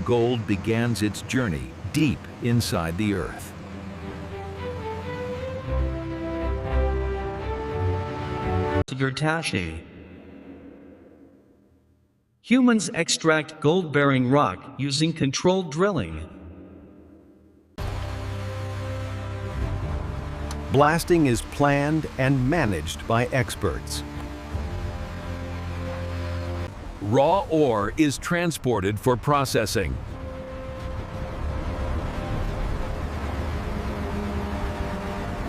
gold begins its journey deep inside the earth. Vertashi. Humans extract gold-bearing rock using controlled drilling. Blasting is planned and managed by experts. Raw ore is transported for processing.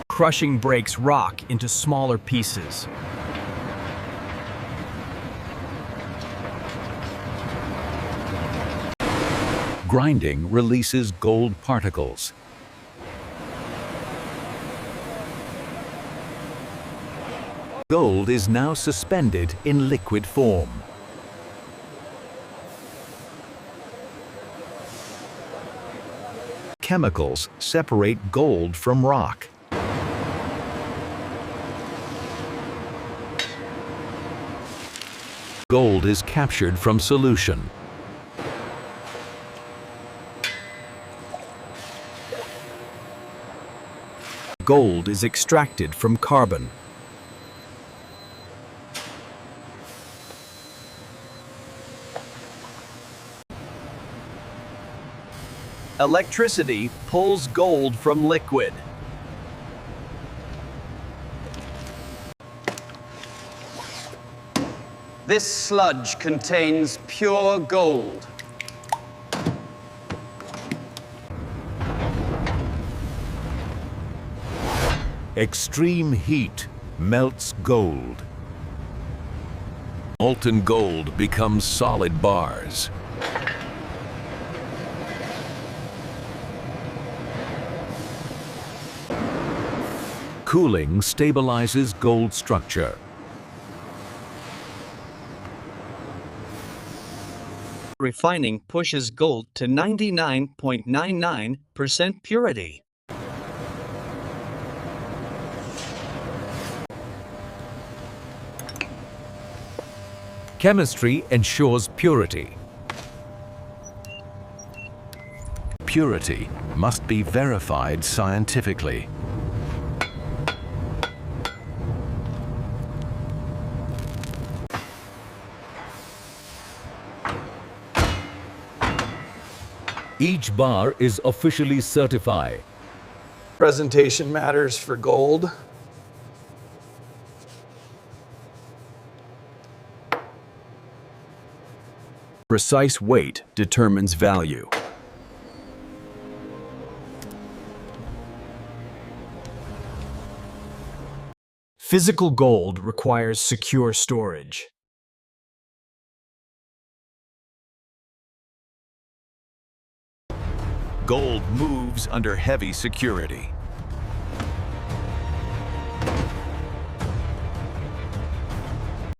Crushing breaks rock into smaller pieces. Grinding releases gold particles. Gold is now suspended in liquid form. Chemicals separate gold from rock. Gold is captured from solution. Gold is extracted from carbon. Electricity pulls gold from liquid. This sludge contains pure gold. Extreme heat melts gold. Molten gold becomes solid bars. Cooling stabilizes gold structure. Refining pushes gold to 99.99% purity. Chemistry ensures purity. Purity must be verified scientifically. Each bar is officially certified. Presentation matters for gold. Precise weight determines value. Physical gold requires secure storage. Gold moves under heavy security.